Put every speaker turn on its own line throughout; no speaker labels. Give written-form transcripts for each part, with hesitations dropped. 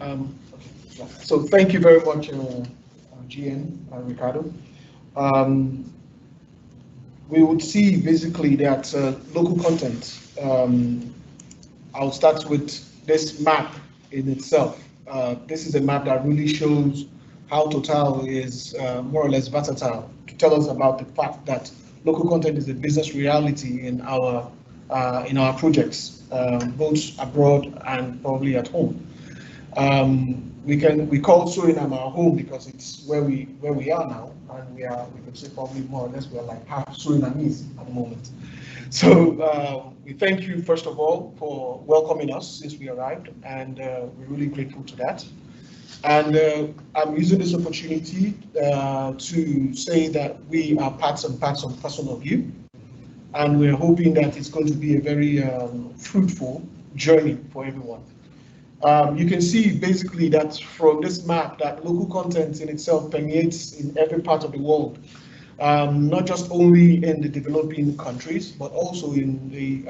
Okay. Yeah. So thank you very much, GN, Ricardo. Um, we would see basically that local content. I'll start with this map in itself. This is a map that really shows how Total is more or less versatile to tell us about the fact that local content is a business reality in our projects, both abroad and probably at home. We call Suriname our home because it's where we are now, and we could say probably more or less we are like half Surinamese at the moment. So we thank you first of all for welcoming us since we arrived, and we're really grateful to that. And I'm using this opportunity to say that we are parts and parcel of you, and we're hoping that it's going to be a very fruitful journey for everyone. You can see basically that from this map that local content in itself permeates in every part of the world, not just only in the developing countries, but also in the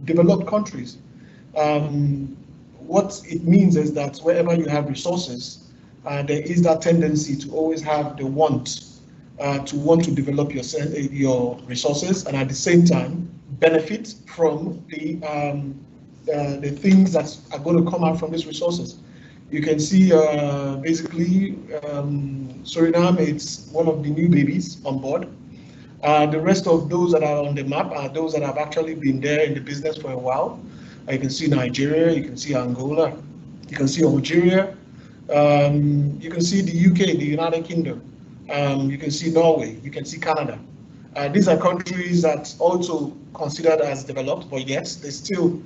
developed countries. What it means is that wherever you have resources, there is that tendency to always have the want to develop your resources, and at the same time benefit from the things that are going to come out from these resources. You can see basically Suriname, it's one of the new babies on board. The rest of those that are on the map are those that have actually been there in the business for a while. You can see Nigeria, you can see Angola, you can see Algeria, you can see the UK, the United Kingdom, you can see Norway, you can see Canada. These are countries that also considered as developed, but yet they still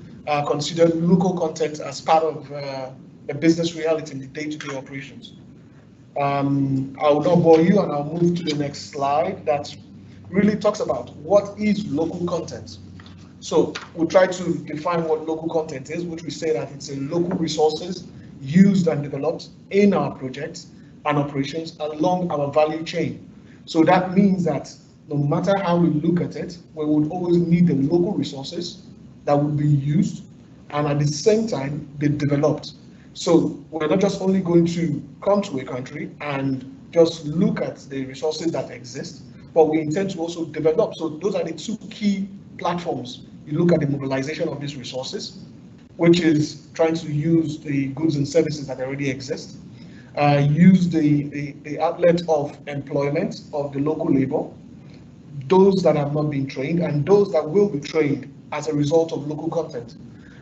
consider local content as part of the business reality in the day-to-day operations. I will not bore you, and I'll move to the next slide that really talks about what is local content. So we'll try to define what local content is, which we say that it's a local resources used and developed in our projects and operations along our value chain. So that means that no matter how we look at it, we would always need the local resources that would be used and at the same time be developed. So we're not just only going to come to a country and just look at the resources that exist, but we intend to also develop. So those are the two key platforms. You look at the mobilization of these resources, which is trying to use the goods and services that already exist, use the outlet of employment of the local labor, those that have not been trained, and those that will be trained as a result of local content.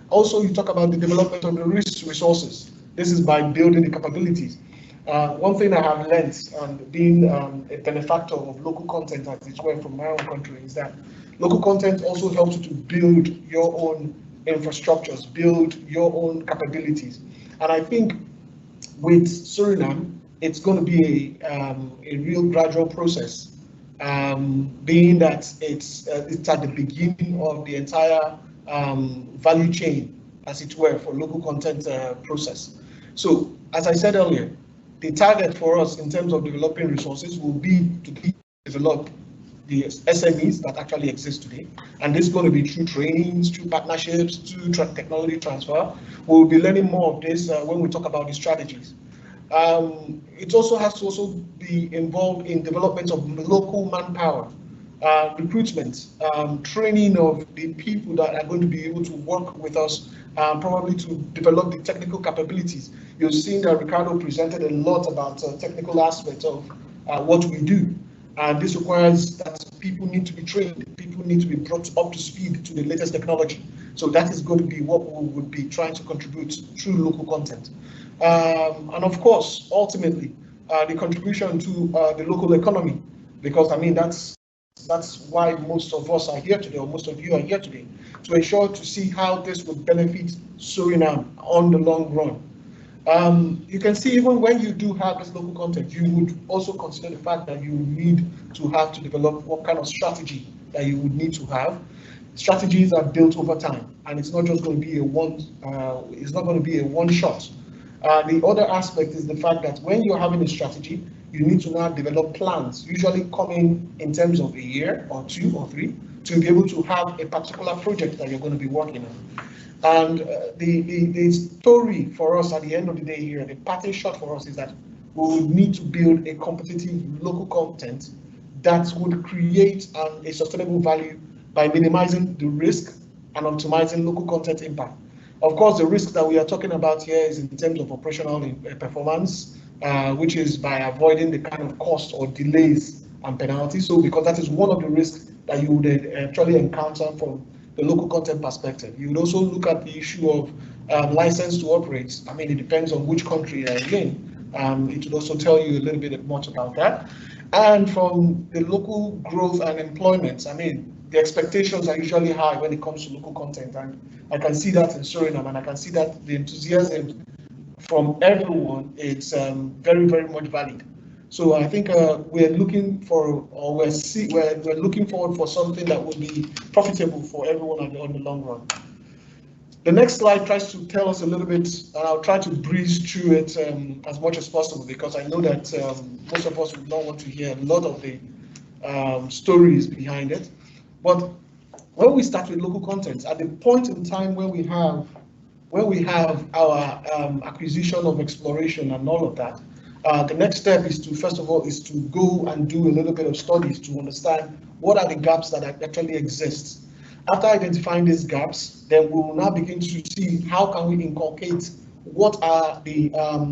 Also, you talk about the development of the resources. This is by building the capabilities. One thing I have learned and being a benefactor of local content as it were from my own country is that local content also helps you to build your own infrastructures, build your own capabilities. And I think with Suriname, it's going to be a real gradual process, being that it's at the beginning of the entire value chain, as it were, for local content process. So, as I said earlier, the target for us in terms of developing resources will be to develop the SMEs that actually exist today. And this is going to be through trainings, through partnerships, through technology transfer. We'll be learning more of this when we talk about the strategies. It also has to also be involved in development of local manpower, recruitment, training of the people that are going to be able to work with us, probably to develop the technical capabilities. You've seen that Ricardo presented a lot about technical aspects of what we do. And this requires that people need to be trained, people need to be brought up to speed to the latest technology. So that is going to be what we would be trying to contribute through local content. And of course, ultimately, the contribution to the local economy, because I mean, that's why most of us are here today, or most of you are here today, to ensure to see how this would benefit Suriname on the long run. You can see even when you do have this local content, you would also consider the fact that you need to have to develop what kind of strategy that you would need to have. Strategies are built over time, and it's not just going to be it's not going to be a one shot. The other aspect is the fact that when you're having a strategy, you need to now develop plans, usually coming in terms of a year or 2 or 3, to be able to have a particular project that you're going to be working on. And the story for us at the end of the day here, the parting shot for us is that we will need to build a competitive local content that would create a sustainable value by minimizing the risk and optimizing local content impact. Of course, the risk that we are talking about here is in terms of operational performance, which is by avoiding the kind of cost or delays and penalties. So because that is one of the risks that you would actually encounter from the local content perspective. You would also look at the issue of license to operate. I mean, it depends on which country you're in. It would also tell you a little bit much about that. And from the local growth and employment, I mean, the expectations are usually high when it comes to local content. And I can see that in Suriname, and I can see that the enthusiasm from everyone is very, very much valid. So I think we're looking for, or we're looking forward for something that will be profitable for everyone on the long run. The next slide tries to tell us a little bit, and I'll try to breeze through it as much as possible, because I know that most of us would not want to hear a lot of the stories behind it. But when we start with local content, at the point in time when we have our acquisition of exploration and all of that, the next step is to, first of all, is to go and do a little bit of studies to understand what are the gaps that actually exist. After identifying these gaps, then we will now begin to see how can we inculcate what are the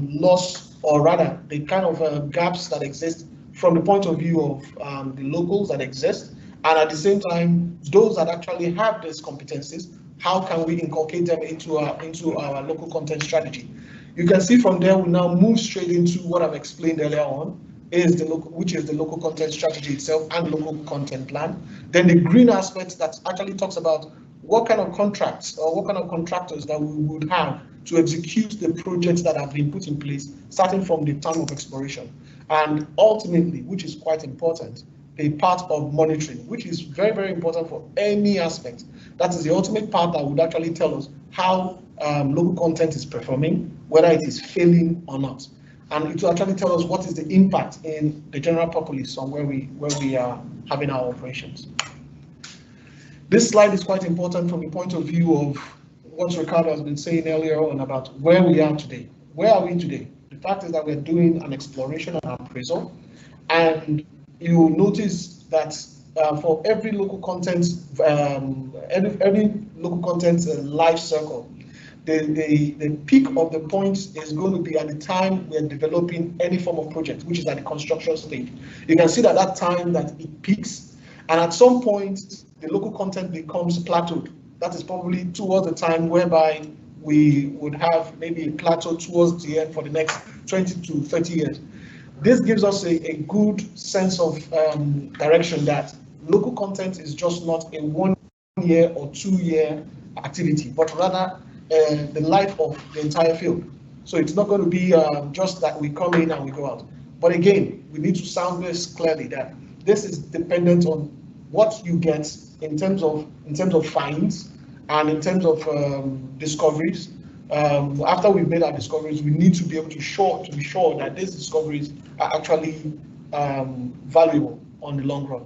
loss, or rather the kind of gaps that exist from the point of view of the locals that exist, and at the same time, those that actually have these competencies, how can we inculcate them into our local content strategy? You can see from there, we now move straight into what I've explained earlier on, which is the local content strategy itself and local content plan. Then the green aspect that actually talks about what kind of contracts or what kind of contractors that we would have to execute the projects that have been put in place, starting from the time of exploration. And ultimately, which is quite important, a part of monitoring, which is very, very important for any aspect. That is the ultimate part that would actually tell us how local content is performing, whether it is failing or not. And it will actually tell us what is the impact in the general populace on where we are having our operations. This slide is quite important from the point of view of what Ricardo has been saying earlier on about where we are today. Where are we today? The fact is that we're doing an exploration and appraisal, and you will notice that for every local content, every local content life circle, the peak of the point is going to be at the time we're developing any form of project, which is at the construction stage. You can see that that time that it peaks, and at some point the local content becomes plateaued. That is probably towards the time whereby we would have maybe a plateau towards the end for the next 20 to 30 years. This gives us a good sense of direction that local content is just not a 1 year or 2 year activity, but rather the life of the entire field. So it's not going to be just that we come in and we go out. But again, we need to sound this clearly that this is dependent on what you get in terms of finds and in terms of discoveries. After we've made our discoveries, we need to be able to be sure that these discoveries are actually valuable on the long run.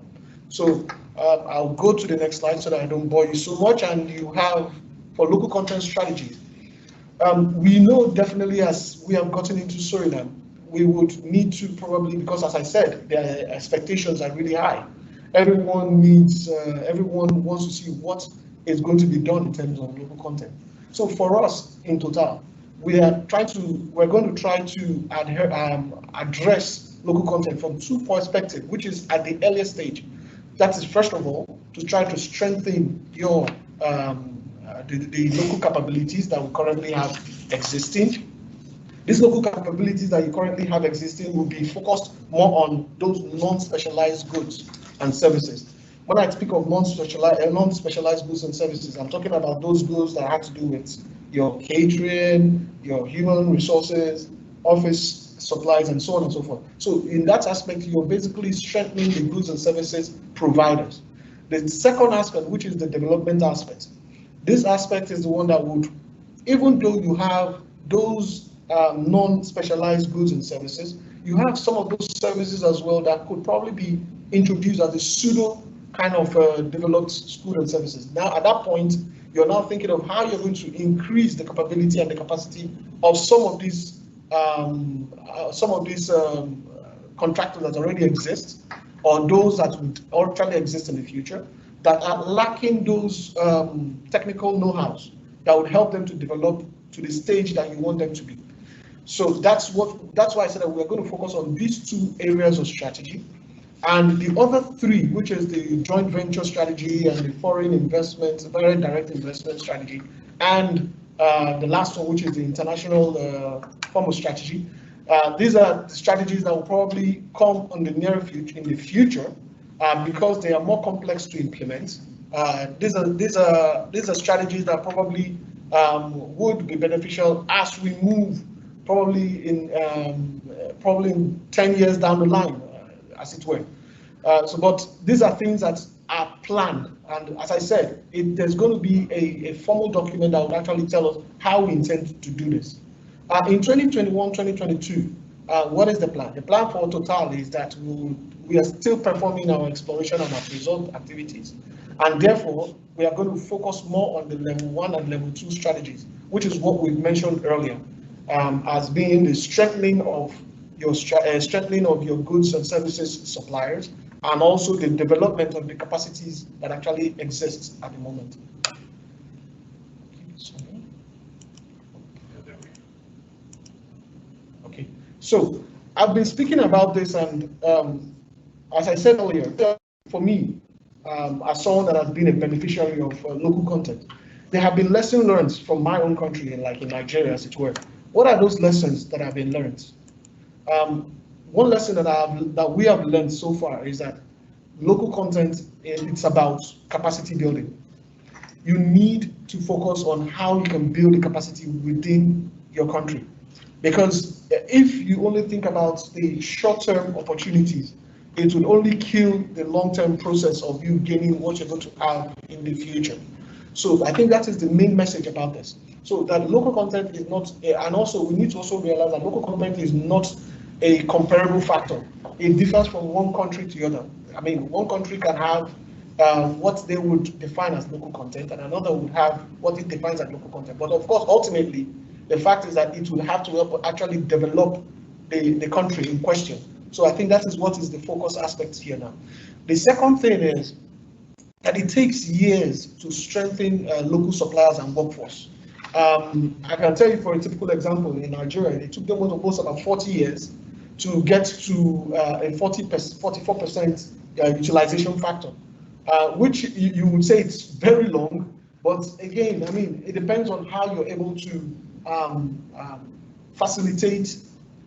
So I'll go to the next slide so that I don't bore you so much. And you have, for local content strategies, we know definitely as we have gotten into Suriname, we would need to probably, because as I said, their expectations are really high. Everyone wants to see what is going to be done in terms of local content. So for us in Total, we're going to try to address local content from two perspectives, which is at the earliest stage. That is, first of all, to try to strengthen your the local capabilities that we currently have existing. These local capabilities that you currently have existing will be focused more on those non-specialized goods and services. When I speak of non-specialized goods and services, I'm talking about those goods that have to do with your catering, your human resources, office supplies, and so on and so forth. So in that aspect, you're basically strengthening the goods and services providers. The second aspect, which is the development aspect, this aspect is the one that would, even though you have those non-specialized goods and services, you have some of those services as well that could probably be introduced as a pseudo kind of developed goods and services. Now, at that point, you're now thinking of how you're going to increase the capability and the capacity of some of these contractors that already exist, or those that would actually exist in the future, that are lacking those technical know-hows that would help them to develop to the stage that you want them to be. So that's why I said that we're going to focus on these two areas of strategy. And the other three, which is the joint venture strategy and the foreign investment, very direct investment strategy, and the last one, which is the international form of strategy. These are the strategies that will probably come in the future, because they are more complex to implement. These are strategies that probably would be beneficial as we move probably in 10 years down the line, as it were. But these are things that are planned, and as I said, there's going to be a formal document that will actually tell us how we intend to do this. In 2021, 2022, what is the plan? The plan for Total is that we are still performing our exploration and appraisal activities, and therefore we are going to focus more on the level 1 and level 2 strategies, which is what we mentioned earlier, as being the strengthening of your goods and services suppliers, and also the development of the capacities that actually exist at the moment. Okay, so I've been speaking about this, and as I said earlier, for me, as someone that has been a beneficiary of local content, there have been lessons learned from my own country, like in Nigeria, as it were. What are those lessons that have been learned? One lesson that we have learned so far is that local content, it's about capacity building. You need to focus on how you can build the capacity within your country. Because if you only think about the short-term opportunities, it will only kill the long-term process of you gaining what you're going to have in the future. So I think that is the main message about this. So that local content is not, and also we need to also realize that local content is not a comparable factor. It differs from one country to the other. I mean, one country can have what they would define as local content, and another would have what it defines as local content. But of course, ultimately, the fact is that it will have to help actually develop the country in question. So I think that is what is the focus aspect here now. The second thing is that it takes years to strengthen local suppliers and workforce. I can tell you, for a typical example, in Nigeria, it took them almost about 40 years to get to a 44% utilization factor, which you would say it's very long. But again, I mean, it depends on how you're able to facilitate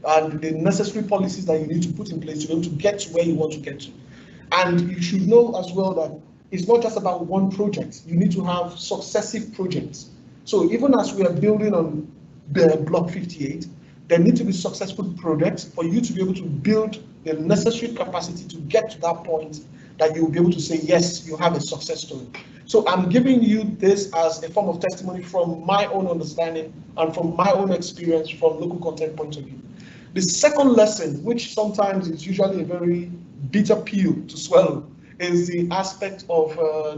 the necessary policies that you need to put in place to be able to get to where you want to get to. And you should know as well that it's not just about one project. You need to have successive projects. So even as we are building on the Block 58, there need to be successful projects for you to be able to build the necessary capacity to get to that point that you will be able to say, yes, you have a success story. So I'm giving you this as a form of testimony from my own understanding and from my own experience from local content point of view. The second lesson, which sometimes is usually a very bitter pill to swallow, is the aspect of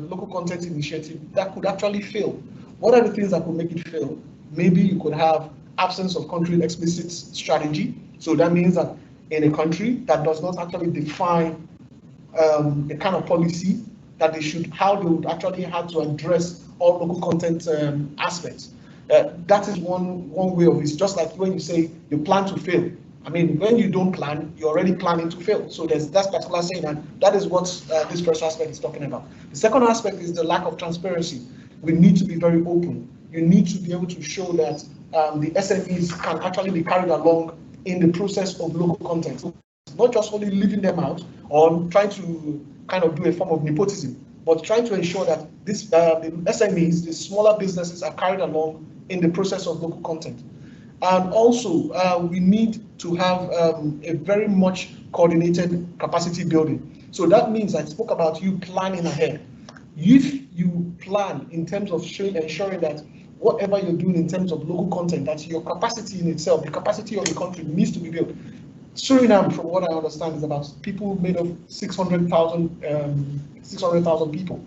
local content initiative that could actually fail. What are the things that could make it fail? Maybe you could have absence of country explicit strategy. So that means that in a country that does not actually define the kind of policy that they should, how they would actually have to address all local content aspects. That is one way of it. It's just like when you say you plan to fail. I mean, when you don't plan, you're already planning to fail. So there's that particular saying, and that is what this first aspect is talking about. The second aspect is the lack of transparency. We need to be very open. You need to be able to show that the SMEs can actually be carried along in the process of local content. So not just only leaving them out or trying to kind of do a form of nepotism, but trying to ensure that this, the SMEs, the smaller businesses, are carried along in the process of local content. And also, we need to have a very much coordinated capacity building. So that means I spoke about you planning ahead. If you plan in terms of ensuring that whatever you're doing in terms of local content, that your capacity in itself, the capacity of the country needs to be built. Suriname, from what I understand, is about people made of 600,000 people.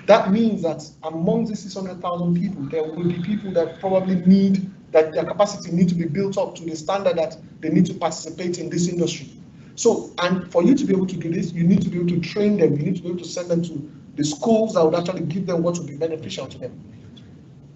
That means that among the 600,000 people, there will be people that probably need, that their capacity need to be built up to the standard that they need to participate in this industry. So, and for you to be able to do this, you need to be able to train them, you need to be able to send them to the schools that would actually give them what would be beneficial to them.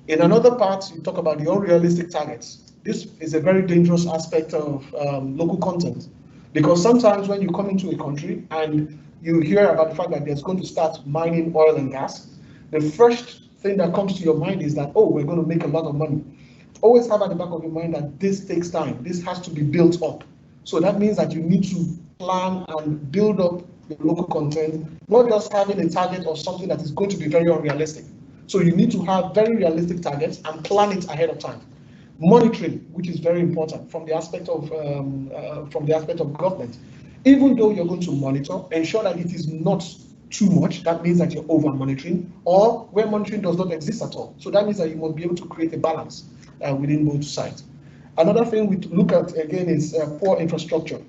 In another part, you talk about the unrealistic targets. This is a very dangerous aspect of local content, because sometimes when you come into a country and you hear about the fact that there's going to start mining oil and gas, the first thing that comes to your mind is that, oh, we're going to make a lot of money. Always have at the back of your mind that this takes time, this has to be built up. So that means that you need to plan and build up your local content, not just having a target or something that is going to be very unrealistic. So you need to have very realistic targets and plan it ahead of time. Monitoring, which is very important from the aspect of government. Even though you're going to monitor, ensure that it is not too much. That means that you're over monitoring, or where monitoring does not exist at all. So that means that you must be able to create a balance within both sides. Another thing we look at again is poor infrastructure.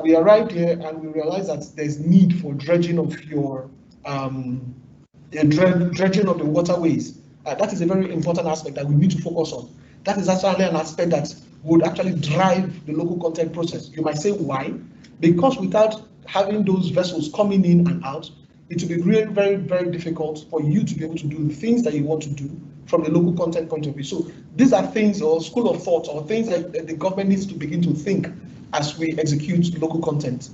We arrived here and we realized that there's need for dredging of your dredging of the waterways. That is a very important aspect that we need to focus on. That is actually an aspect that would actually drive the local content process. You might say why? Because without having those vessels coming in and out, it will be really very, very difficult for you to be able to do the things that you want to do from the local content point of view. So these are things, or school of thought, or things that the government needs to begin to think as we execute local content.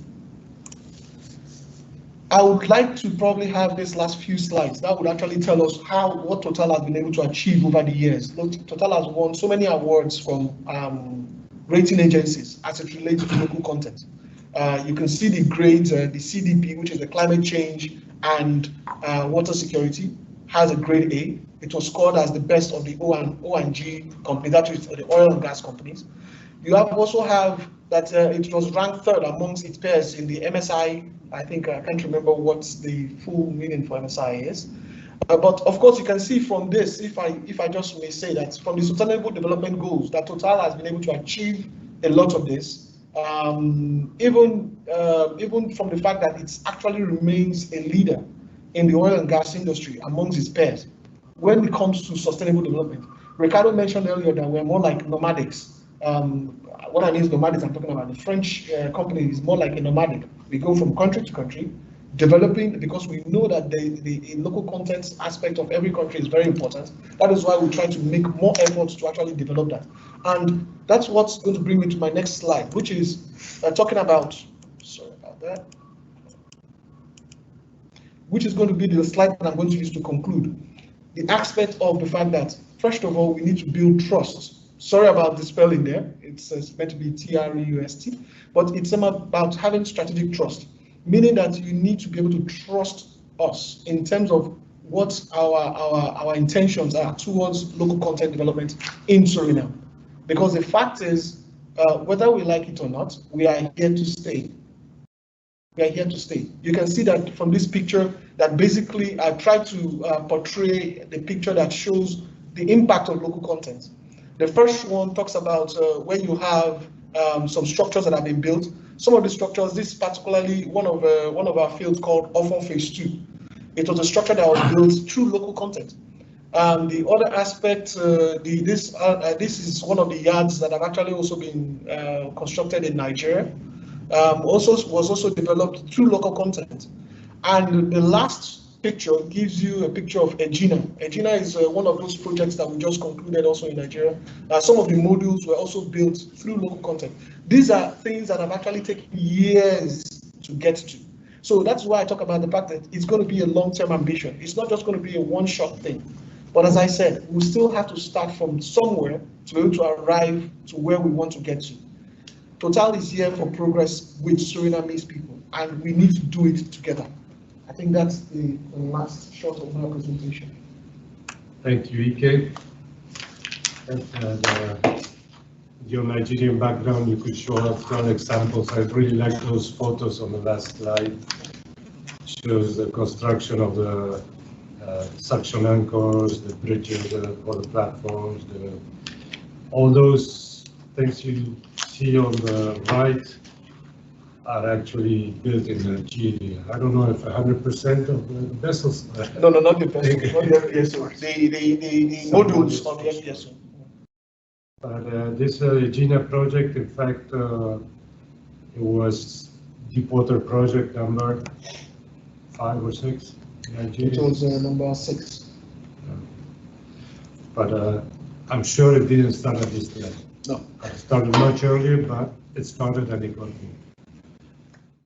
I would like to probably have this last few slides that would actually tell us what Total has been able to achieve over the years. Total has won so many awards from rating agencies as it relates to local content. You can see the grades, the CDP, which is the climate change and water security, has a grade A. It was scored as the best of the O&G companies, that is the oil and gas companies. You also have that it was ranked third amongst its peers in the MSI. I think I can't remember what the full meaning for MSI is. But of course, you can see from this, if I just may say that from the Sustainable Development Goals, that Total has been able to achieve a lot of this. Even from the fact that it actually remains a leader in the oil and gas industry amongst its peers when it comes to sustainable development. Ricardo mentioned earlier that we're more like nomadics. What I mean is nomadics, I'm talking about the French company is more like a nomadic. We go from country to country, developing, because we know that the local content aspect of every country is very important. That is why we try to make more efforts to actually develop that. And that's what's going to bring me to my next slide, which is talking about, sorry about that, which is going to be the slide that I'm going to use to conclude. The aspect of the fact that, first of all, we need to build trust. Sorry about the spelling there. It's meant to be TRUST, but it's about having strategic trust, meaning that you need to be able to trust us in terms of what our intentions are towards local content development in Suriname. Because the fact is, whether we like it or not, we are here to stay. We are here to stay. You can see that from this picture that basically I tried to portray the picture that shows the impact of local content. The first one talks about where you have some structures that have been built. Some of the structures, this particularly one of our fields called Often Phase 2. It was a structure that was built through local content. The other aspect, this is one of the yards that have actually also been constructed in Nigeria. Was also developed through local content. And the last picture gives you a picture of Egina. Egina is one of those projects that we just concluded also in Nigeria. Some of the modules were also built through local content. These are things that have actually taken years to get to. So that's why I talk about the fact that it's going to be a long-term ambition. It's not just going to be a one-shot thing. But as I said, we still have to start from somewhere to be able to arrive to where we want to get to. Total is here for progress with Surinamese people, and we need to do it together. I think that's the last shot of my presentation.
Thank you, Ike. And your Nigerian background, you could show us one examples. I really like those photos on the last slide. Shows the construction of the suction anchors, the bridges for the platforms, all those things you see on the right are actually built in Nigeria. I don't know if 100% of the vessels.
No, not the vessel, not the FPSO. The modules of the FPSO.
But this Egina project, in fact, it was Deepwater project number 5 or 6 in Nigeria.
It was number 6.
But I'm sure it didn't start at this level.
No.
It started much earlier, but it started and it continued.